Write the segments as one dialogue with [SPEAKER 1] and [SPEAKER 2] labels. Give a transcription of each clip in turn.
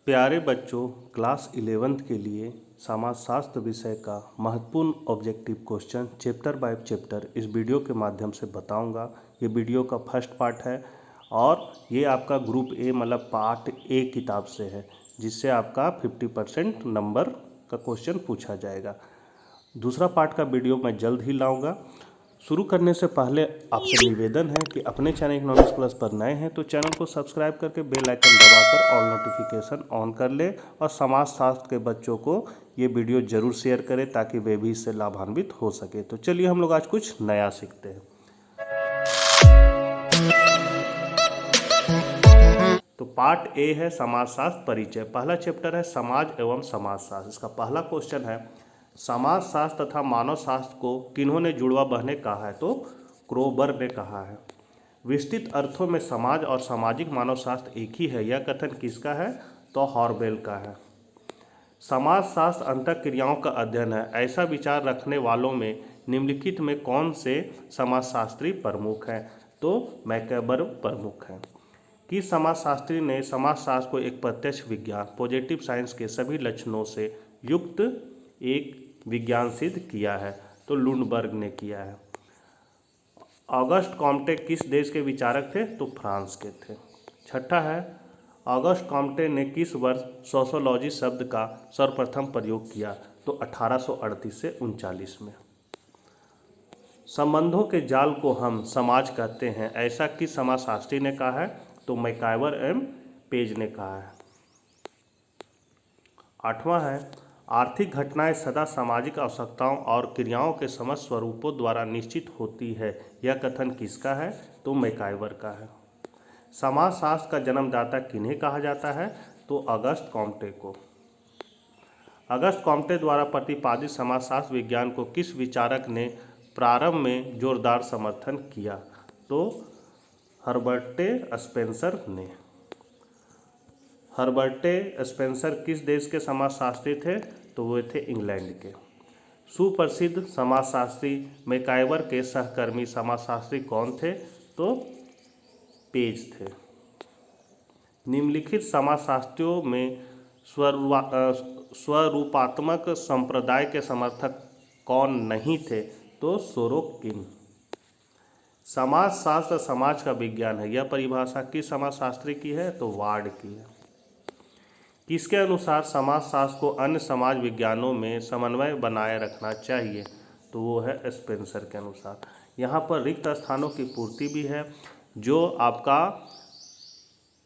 [SPEAKER 1] प्यारे बच्चों, class 11th के लिए समाजशास्त्र विषय का महत्वपूर्ण objective question chapter by chapter इस वीडियो के माध्यम से बताऊंगा। ये वीडियो का फर्स्ट पार्ट है और ये आपका ग्रुप ए मतलब पार्ट ए किताब से है, जिससे आपका 50% नंबर का क्वेश्चन पूछा जाएगा। दूसरा पार्ट का वीडियो मैं जल्द ही लाऊंगा। शुरू करने से पहले आपसे निवेदन है कि अपने चैनल इकोनॉमिक्स प्लस पर नए हैं तो चैनल को सब्सक्राइब करके बेल आइकन दबाकर ऑल नोटिफिकेशन ऑन कर लें और समाजशास्त्र के बच्चों को ये वीडियो जरूर शेयर करें ताकि वे भी इससे लाभान्वित हो सके। तो चलिए हम लोग आज कुछ नया सीखते हैं। तो पार्ट ए है समाजशास्त्र परिचय। पहला चैप्टर है समाज एवं समाजशास्त्र। इसका पहला क्वेश्चन है, समाजशास्त्र तथा मानव शास्त्र को किन्होंने जुड़वा बहने कहा है? तो क्रोबर ने कहा है। विस्तृत अर्थों में समाज और सामाजिक मानव शास्त्र एक ही है, यह कथन किसका है? तो हॉर्वेल का है। समाजशास्त्र अंतःक्रियाओं का अध्ययन है, ऐसा विचार रखने वालों में निम्नलिखित में कौन से समाजशास्त्री प्रमुख हैं? तो मैकैबर प्रमुख हैं। किस समाजशास्त्री ने समाजशास्त्र को एक प्रत्यक्ष विज्ञान पॉजिटिव साइंस के सभी लक्षणों से युक्त एक विज्ञान सिद्ध किया है? तो लुंडबर्ग ने किया है। ऑगस्ट कॉम्टे किस देश के विचारक थे? तो फ्रांस के थे। छठा है, ऑगस्ट कॉम्टे ने किस वर्ष सोशियोलॉजी शब्द का सर्वप्रथम प्रयोग किया? तो 1838 से 39 में। संबंधों के जाल को हम समाज कहते हैं, ऐसा किस समाजशास्त्री ने कहा है? तो मैकाइवर एम पेज ने कहा है। आठवां है, आर्थिक घटनाएं सदा सामाजिक आवश्यकताओं और क्रियाओं के समस्त स्वरूपों द्वारा निश्चित होती है, यह कथन किसका है? तो मैकाइवर का है। समाजशास्त्र का जन्मदाता किन्हें कहा जाता है? तो अगस्त कॉम्टे को। अगस्त कॉम्टे द्वारा प्रतिपादित समाजशास्त्र विज्ञान को किस विचारक ने प्रारंभ में जोरदार समर्थन किया? तो हर्बर्टे स्पेंसर ने। हर्बर्टे स्पेंसर किस देश के समाजशास्त्री थे? तो वे थे इंग्लैंड के। सुप्रसिद्ध समाजशास्त्री मैकाइवर के सहकर्मी समाजशास्त्री कौन थे? तो पेज थे। निम्नलिखित समाजशास्त्रियों में स्वरूपात्मक संप्रदाय के समर्थक कौन नहीं थे? तो सोरोकिन। समाजशास्त्र समाज का विज्ञान है, यह परिभाषा किस समाजशास्त्री की है? तो वार्ड की है। किसके अनुसार समाजशास्त्र को अन्य समाज विज्ञानों में समन्वय बनाए रखना चाहिए? तो वो है स्पेंसर के अनुसार। यहाँ पर रिक्त स्थानों की पूर्ति भी है जो आपका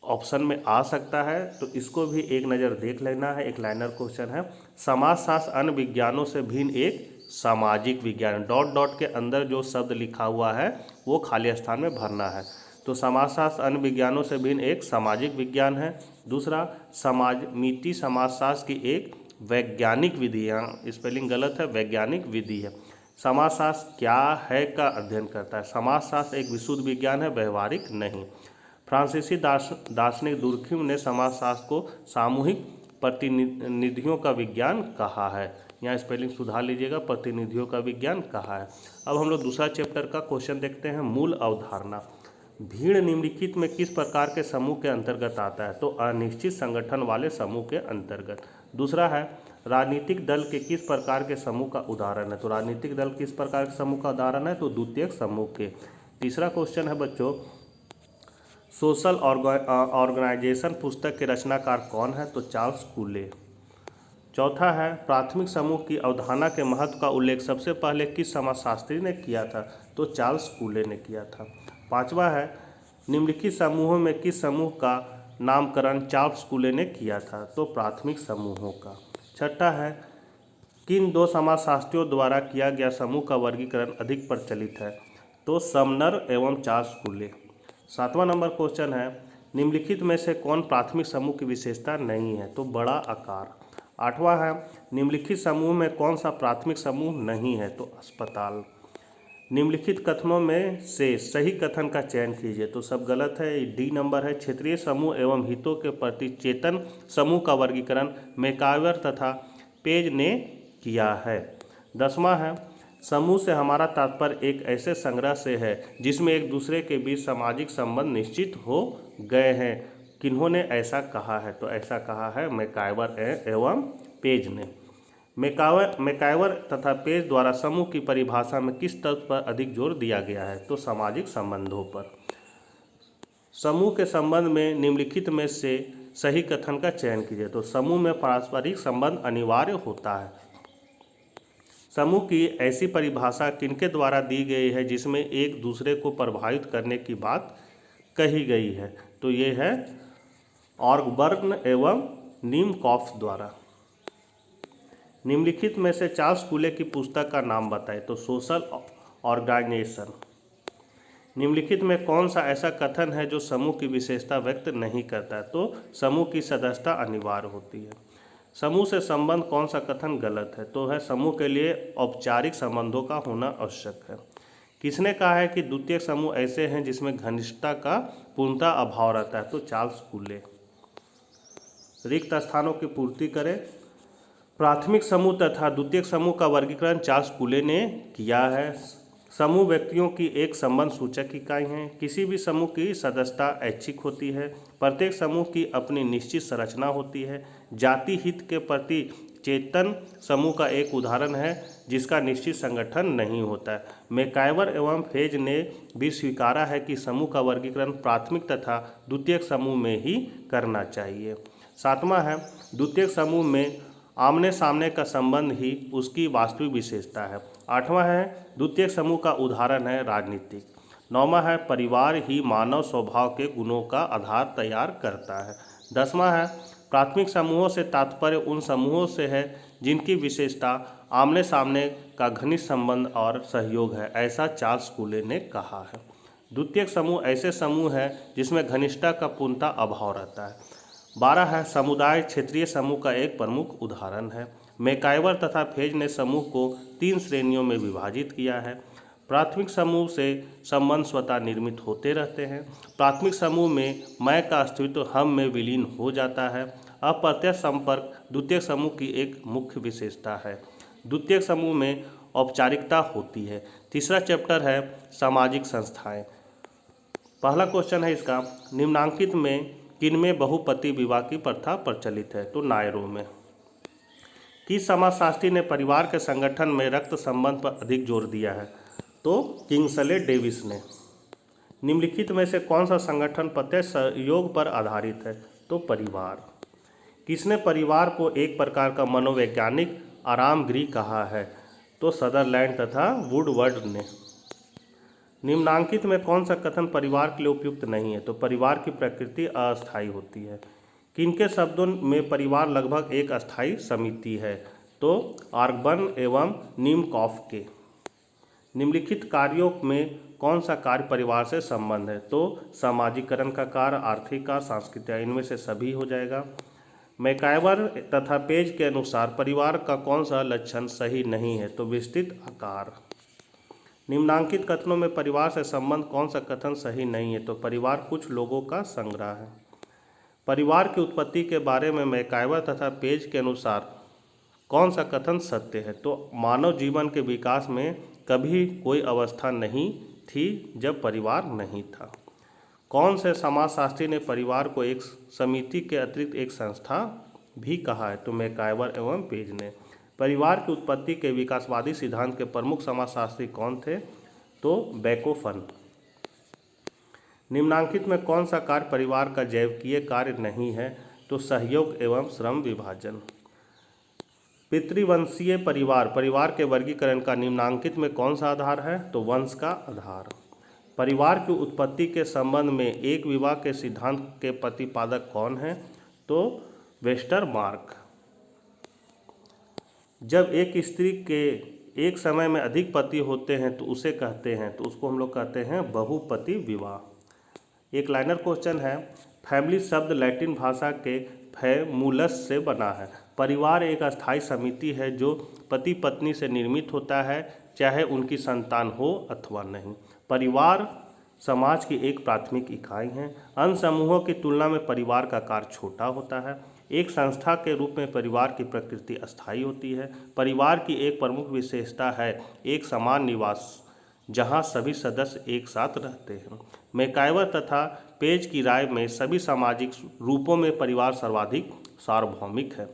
[SPEAKER 1] ऑप्शन में आ सकता है, तो इसको भी एक नज़र देख लेना है। एक लाइनर क्वेश्चन है, समाजशास्त्र अन्य विज्ञानों से भिन्न एक सामाजिक विज्ञान, डॉट डॉट के अंदर जो शब्द लिखा हुआ है वो खाली स्थान में भरना है। तो समाजशास्त्र अन्य विज्ञानों से भिन्न एक सामाजिक विज्ञान है। दूसरा, नीति समाजशास्त्र की एक वैज्ञानिक विधि है, स्पेलिंग गलत है, वैज्ञानिक विधि है। समाजशास्त्र क्या है का अध्ययन करता है। समाजशास्त्र एक विशुद्ध विज्ञान है, व्यवहारिक नहीं। फ्रांसीसी दार्शनिक दुर्खिम ने समाजशास्त्र को सामूहिक प्रतिनिधियों का विज्ञान कहा है। यहाँ स्पेलिंग सुधार लीजिएगा, प्रतिनिधियों का विज्ञान कहा है। अब हम लोग दूसरा चैप्टर का क्वेश्चन देखते हैं, मूल अवधारणा। भीड़ निम्नलिखित में किस प्रकार के समूह के अंतर्गत आता है? तो अनिश्चित संगठन वाले समूह के अंतर्गत। दूसरा है, राजनीतिक दल के किस प्रकार के समूह का उदाहरण है? तो राजनीतिक दल किस प्रकार के समूह का उदाहरण है? तो द्वितीयक समूह के। तीसरा क्वेश्चन है बच्चों, सोशल ऑर्गेनाइजेशन पुस्तक के रचनाकार कौन है? तो चार्ल्स कूले। चौथा है, प्राथमिक समूह की अवधारणा के महत्व का उल्लेख सबसे पहले किस समाजशास्त्री ने किया था? तो चार्ल्स कूले ने किया था। पांचवा है, निम्नलिखित समूहों में किस समूह का नामकरण चार्ल्स कूले ने किया था? तो प्राथमिक समूहों का। छठा है, किन दो समाजशास्त्रियों द्वारा किया गया समूह का वर्गीकरण अधिक प्रचलित है? तो समनर एवं चार्ल्स कूले। सातवां नंबर क्वेश्चन है, निम्नलिखित में से कौन प्राथमिक समूह की विशेषता नहीं है? तो बड़ा आकार। आठवां है, निम्नलिखित समूह में कौन सा प्राथमिक समूह नहीं है? तो अस्पताल। निम्नलिखित कथनों में से सही कथन का चयन कीजिए। तो सब गलत है, डी नंबर है। क्षेत्रीय समूह एवं हितों के प्रति चेतन समूह का वर्गीकरण मैकाइवर तथा पेज ने किया है। 10वां है, समूह से हमारा तात्पर्य एक ऐसे संग्रह से है जिसमें एक दूसरे के बीच सामाजिक संबंध निश्चित हो गए हैं। किन्होंने ऐसा कहा है? तो ऐसा कहा है मैकाइवर एवं पेज ने। मैकाइवर तथा पेज द्वारा समूह की परिभाषा में किस तथ्य पर अधिक जोर दिया गया है? तो सामाजिक संबंधों पर। समूह के संबंध में निम्नलिखित में से सही कथन का चयन कीजिए। तो समूह में पारस्परिक संबंध अनिवार्य होता है। समूह की ऐसी परिभाषा किनके द्वारा दी गई है जिसमें एक दूसरे को प्रभावित करने की बात कही गई है? तो ये है ऑर्गबर्न एवं नीमकॉफ द्वारा। निम्नलिखित में से चार्ल्स कूले की पुस्तक का नाम बताएं। तो सोशल ऑर्गेनाइजेशन। निम्नलिखित में कौन सा ऐसा कथन है जो समूह की विशेषता व्यक्त नहीं करता है? तो समूह की सदस्यता अनिवार्य होती है। समूह से संबंध कौन सा कथन गलत है? तो है समूह के लिए औपचारिक संबंधों का होना आवश्यक है। किसने कहा है कि द्वितीय समूह ऐसे हैं जिसमें घनिष्ठता का पूर्णतः अभाव रहता है? तो चार्ल्स कूले। रिक्त स्थानों की पूर्ति करें। प्राथमिक समूह तथा द्वितीयक समूह का वर्गीकरण चार्ल्स कूले ने किया है। समूह व्यक्तियों की एक संबंध सूचक इकाई है। किसी भी समूह की सदस्यता ऐच्छिक होती है। प्रत्येक समूह की अपनी निश्चित संरचना होती है। जाति हित के प्रति चेतन समूह का एक उदाहरण है जिसका निश्चित संगठन नहीं होता है। मैकाइवर एवं पेज ने भी स्वीकारा है कि समूह का वर्गीकरण प्राथमिक तथा द्वितीयक समूह में ही करना चाहिए। 7वां है द्वितीयक समूह में आमने सामने का संबंध ही उसकी वास्तविक विशेषता है। 8वां है द्वितीयक समूह का उदाहरण है राजनीतिक। 9वां है परिवार ही मानव स्वभाव के गुणों का आधार तैयार करता है। 10वां है प्राथमिक समूहों से तात्पर्य उन समूहों से है जिनकी विशेषता आमने सामने का घनिष्ठ संबंध और सहयोग है, ऐसा चार्ल्स कूले ने कहा है। द्वितीयक समूह ऐसे समूह है जिसमें घनिष्ठता का पूर्णतः अभाव रहता है। 12 है समुदाय क्षेत्रीय समूह का एक प्रमुख उदाहरण है। मैकाइवर तथा पेज ने समूह को 3 श्रेणियों में विभाजित किया है। प्राथमिक समूह से संबंध स्वतः निर्मित होते रहते हैं। प्राथमिक समूह में मैं का अस्तित्व हम में विलीन हो जाता है। अप्रत्यक्ष संपर्क द्वितीयक समूह की एक मुख्य विशेषता है। द्वितीयक समूह में औपचारिकता होती है। तीसरा चैप्टर है सामाजिक संस्थाएं। पहला क्वेश्चन है इसका, निम्नांकित में किनमें बहुपति विवाह की प्रथा प्रचलित है? तो नायरों में। किस समाजशास्त्री ने परिवार के संगठन में रक्त संबंध पर अधिक जोर दिया है? तो किंग्सले डेविस ने। निम्नलिखित में से कौन सा संगठन प्रत्यक्ष सहयोग पर आधारित है? तो परिवार। किसने परिवार को एक प्रकार का मनोवैज्ञानिक आराम गृह कहा है? तो सदरलैंड तथा वुडवर्ड ने। निम्नांकित में कौन सा कथन परिवार के लिए उपयुक्त नहीं है? तो परिवार की प्रकृति अस्थायी होती है। किनके शब्दों में परिवार लगभग एक अस्थायी समिति है? तो ऑर्गबर्न एवं नीमकॉफ के। निम्नलिखित कार्यों में कौन सा कार्य परिवार से संबंध है? तो सामाजिकरण का कार्य, आर्थिक कार्य, सांस्कृतिक, इनमें से सभी हो जाएगा। मैकाइवर तथा पेज के अनुसार परिवार का कौन सा लक्षण सही नहीं है? तो विस्तृत आकार। निम्नांकित कथनों में परिवार से संबंध कौन सा कथन सही नहीं है? तो परिवार कुछ लोगों का संग्रह है। परिवार की उत्पत्ति के बारे में मैकाइवर तथा पेज के अनुसार कौन सा कथन सत्य है? तो मानव जीवन के विकास में कभी कोई अवस्था नहीं थी जब परिवार नहीं था। कौन से समाजशास्त्री ने परिवार को एक समिति के अतिरिक्त एक संस्था भी कहा है? तो मैकाइवर एवं पेज ने। परिवार की उत्पत्ति के विकासवादी सिद्धांत के प्रमुख समाजशास्त्री कौन थे? तो बेकोफन। निम्नांकित में कौन सा कार्य परिवार का जैविकीय कार्य नहीं है? तो सहयोग एवं श्रम विभाजन। पितृवंशीय परिवार के वर्गीकरण का निम्नांकित में कौन सा आधार है? तो वंश का आधार। परिवार की उत्पत्ति के संबंध में एक विवाह के सिद्धांत के प्रतिपादक कौन है? तो वेस्टरमार्क। जब एक स्त्री के एक समय में अधिक पति होते हैं तो उसे कहते हैं, तो उसको हम लोग कहते हैं बहुपति विवाह। एक लाइनर क्वेश्चन है, फैमिली शब्द लैटिन भाषा के फैमुलस से बना है। परिवार एक अस्थायी समिति है जो पति पत्नी से निर्मित होता है, चाहे उनकी संतान हो अथवा नहीं। परिवार समाज की एक प्राथमिक इकाई है। अन्य समूहों की तुलना में परिवार का कार्य छोटा होता है। एक संस्था के रूप में परिवार की प्रकृति अस्थायी होती है। परिवार की एक प्रमुख विशेषता है एक समान निवास, जहां सभी सदस्य एक साथ रहते हैं। मैकाइवर तथा पेज की राय में सभी सामाजिक रूपों में परिवार सर्वाधिक सार्वभौमिक है।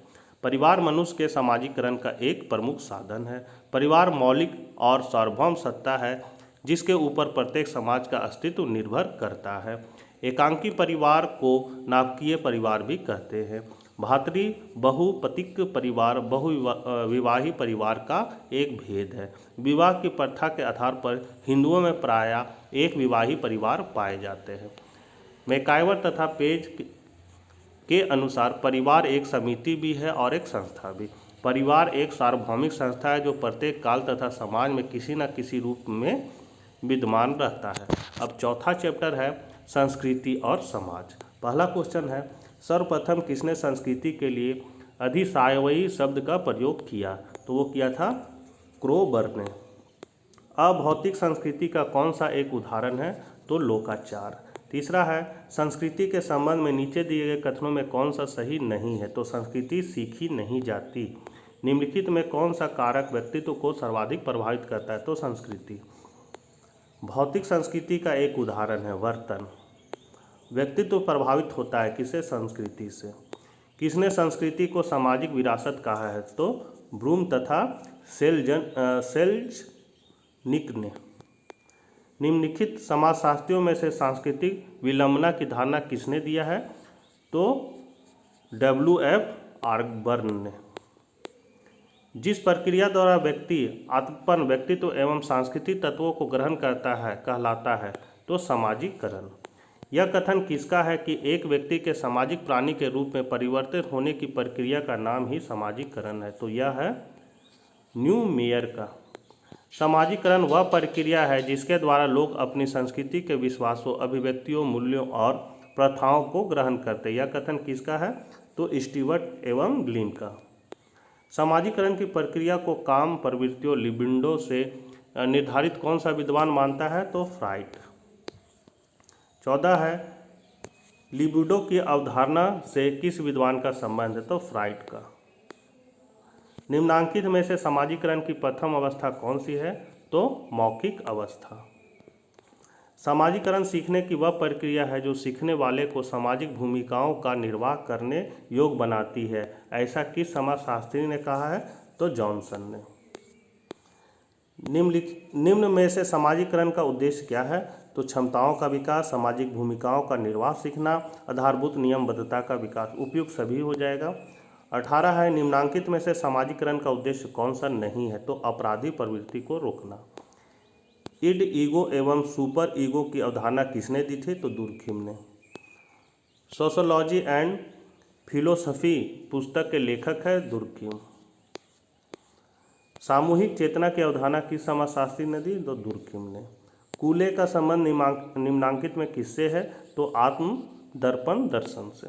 [SPEAKER 1] परिवार मनुष्य के सामाजिकरण का एक प्रमुख साधन है। परिवार मौलिक और सार्वभौम सत्ता है जिसके ऊपर प्रत्येक समाज का अस्तित्व निर्भर करता है। एकांकी परिवार को नाभिकीय परिवार भी कहते हैं। भातृ बहुपतिक परिवार बहुविवाही परिवार का एक भेद है। विवाह की प्रथा के आधार पर हिंदुओं में प्रायः एक विवाही परिवार पाए जाते हैं। मैकाइवर तथा पेज के अनुसार परिवार एक समिति भी है और एक संस्था भी। परिवार एक सार्वभौमिक संस्था है जो प्रत्येक काल तथा समाज में किसी न किसी रूप में विद्यमान रहता है। अब चौथा चैप्टर है संस्कृति और समाज। पहला क्वेश्चन है, सर्वप्रथम किसने संस्कृति के लिए अधिसावयवी शब्द का प्रयोग किया? तो वो किया था क्रोबर ने। अभौतिक संस्कृति का कौन सा एक उदाहरण है? तो लोकाचार। तीसरा है, संस्कृति के संबंध में नीचे दिए गए कथनों में कौन सा सही नहीं है? तो संस्कृति सीखी नहीं जाती। निम्नलिखित में कौन सा कारक व्यक्तित्व को सर्वाधिक प्रभावित करता है? तो संस्कृति। भौतिक संस्कृति का एक उदाहरण है वर्तन। व्यक्तित्व प्रभावित होता है किससे? संस्कृति से। किसने संस्कृति को सामाजिक विरासत कहा है? तो ब्रूम तथा सेल्जनिक ने। निम्नलिखित समाजशास्त्रियों में से सांस्कृतिक विलंबना की धारणा किसने दिया है? तो WF आर्गबर्न ने। जिस प्रक्रिया द्वारा व्यक्ति आत्मपन व्यक्तित्व एवं सांस्कृतिक तत्वों को ग्रहण करता है कहलाता है तो सामाजिकरण। यह कथन किसका है कि एक व्यक्ति के सामाजिक प्राणी के रूप में परिवर्तित होने की प्रक्रिया का नाम ही सामाजिकरण है? तो यह है न्यूमेयर का। सामाजिकरण वह प्रक्रिया है जिसके द्वारा लोग अपनी संस्कृति के विश्वासों, अभिव्यक्तियों, मूल्यों और प्रथाओं को ग्रहण करते हैं। यह कथन किसका है? तो स्टीवर्ट एवं ग्लिन का। सामाजिकरण की प्रक्रिया को काम, प्रवृत्तियों, लिबिडो से निर्धारित कौन सा विद्वान मानता है? तो फ्राइड। 14 है, लिबिडो की अवधारणा से किस विद्वान का संबंध है? तो फ्राइड का। निम्नांकित में से सामाजिकरण की प्रथम अवस्था कौन सी है? तो मौखिक अवस्था। सामाजिकरण सीखने की वह प्रक्रिया है जो सीखने वाले को सामाजिक भूमिकाओं का निर्वाह करने योग्य बनाती है। ऐसा किस समाजशास्त्री ने कहा है? तो जॉनसन ने। निम्न में से सामाजिकरण का उद्देश्य क्या है? तो क्षमताओं का विकास, सामाजिक भूमिकाओं का निर्वाह सीखना, आधारभूत नियमबद्धता का विकास। उपयुक्त सभी हो जाएगा। 18 है, निम्नांकित में से सामाजिकरण का उद्देश्य कौन सा नहीं है? तो अपराधी प्रवृत्ति को रोकना। इड, ईगो एवं सुपर ईगो की अवधारणा किसने दी थी? तो दुर्खिम ने। सोशोलॉजी एंड फिलोसफी पुस्तक के लेखक है दुर्खिम। सामूहिक चेतना की अवधारणा किस समाजशास्त्री ने दी? तो दुर्खिम ने। कूले का संबंध निम्नांकित में किससे है? तो आत्म दर्पण दर्शन से।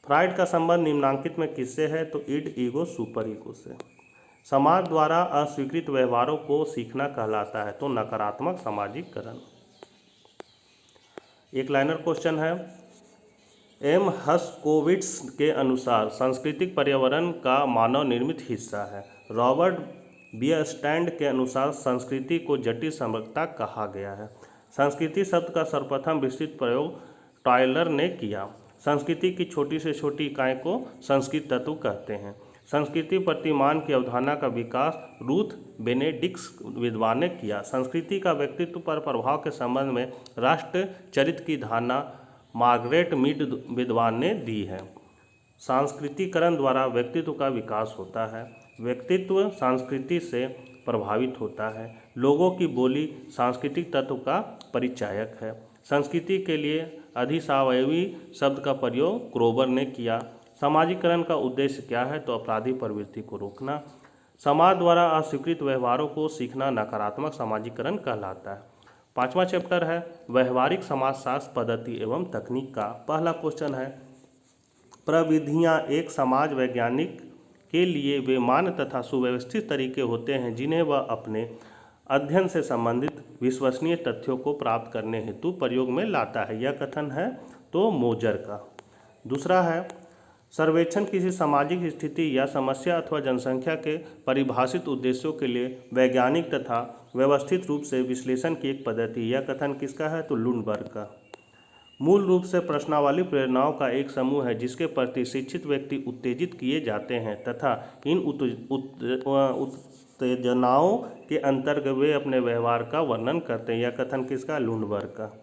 [SPEAKER 1] फ्राइड का संबंध निम्नांकित में किससे है? तो इड, ईगो, सुपर ईगो से। समाज द्वारा अस्वीकृत व्यवहारों को सीखना कहलाता है तो नकारात्मक सामाजिकरण। एक लाइनर क्वेश्चन है, एम हस्कोविट्स के अनुसार सांस्कृतिक पर्यावरण का मानव निर्मित हिस्सा है। रॉबर्ट बियरस्टैंड के अनुसार संस्कृति को जटिल समग्रता कहा गया है। संस्कृति शब्द का सर्वप्रथम विस्तृत प्रयोग टायलर ने किया। संस्कृति की छोटी से छोटी इकाई को संस्कृत तत्व कहते हैं। संस्कृति प्रतिमान की अवधारणा का विकास रूथ बेनेडिक्स विद्वान ने किया। संस्कृति का व्यक्तित्व पर प्रभाव के संबंध में राष्ट्र चरित्र की धारणा मार्गरेट मीड विद्वान ने दी है। सांस्कृतिकरण द्वारा व्यक्तित्व का विकास होता है। व्यक्तित्व संस्कृति से प्रभावित होता है। लोगों की बोली सांस्कृतिक तत्व का परिचायक है। संस्कृति के लिए अधिसावयवी शब्द का प्रयोग क्रोबर ने किया। सामाजिकरण का उद्देश्य क्या है? तो अपराधी प्रवृत्ति को रोकना। समाज द्वारा अस्वीकृत व्यवहारों को सीखना नकारात्मक सामाजिकरण कहलाता है। 5वां चैप्टर है व्यवहारिक समाजशास्त्र पद्धति एवं तकनीक का। पहला क्वेश्चन है, प्रविधियाँ एक समाज वैज्ञानिक के लिए वे मान्य तथा सुव्यवस्थित तरीके होते हैं जिन्हें वह अपने अध्ययन से संबंधित विश्वसनीय तथ्यों को प्राप्त करने हेतु प्रयोग में लाता है। यह कथन है तो मोजर का। दूसरा है, सर्वेक्षण किसी सामाजिक स्थिति या समस्या अथवा जनसंख्या के परिभाषित उद्देश्यों के लिए वैज्ञानिक तथा व्यवस्थित रूप से विश्लेषण की एक पद्धति। यह कथन किसका है? तो लुंडबर्ग का। मूल रूप से प्रश्नावली प्रेरणाओं का एक समूह है जिसके प्रति शिक्षित व्यक्ति उत्तेजित किए जाते हैं तथा इन उत्तेजनाओं के अंतर्गत वे अपने व्यवहार का वर्णन करते हैं। यह कथन किसका? लुंडबर्ग का।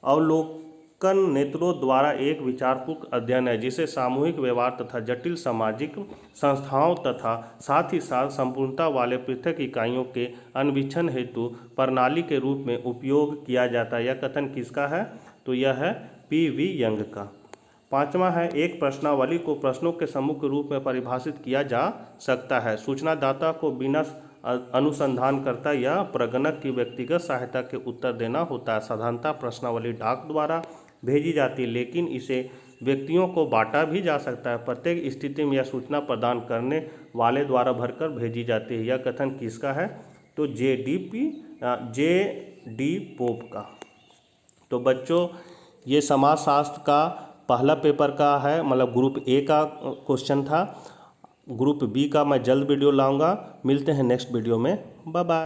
[SPEAKER 1] अवलोकन नेत्रों द्वारा एक विचारपूर्ण अध्ययन है जिसे सामूहिक व्यवहार तथा जटिल सामाजिक संस्थाओं तथा साथ ही साथ संपूर्णता वाले पृथक इकाइयों के अन्वीक्षण हेतु प्रणाली के रूप में उपयोग किया जाता है। यह कथन किसका है? तो यह है पी.वी. यंग का। पांचवा है, एक प्रश्नावली को प्रश्नों के समूह के रूप में परिभाषित किया जा सकता है। सूचनादाता को बिना अनुसंधानकर्ता या प्रगणक की व्यक्तिगत सहायता के उत्तर देना होता है। साधारणतः प्रश्नावली डाक द्वारा भेजी जाती है, लेकिन इसे व्यक्तियों को बांटा भी जा सकता है। प्रत्येक स्थिति में यह सूचना प्रदान करने वाले द्वारा भरकर भेजी जाती है। यह कथन किसका है? तो जे.डी. पोप का। तो बच्चों, ये समाजशास्त्र का पहला पेपर का है, मतलब ग्रुप ए का क्वेश्चन था। ग्रुप बी का मैं जल्द वीडियो लाऊंगा। मिलते हैं नेक्स्ट वीडियो में। Bye bye.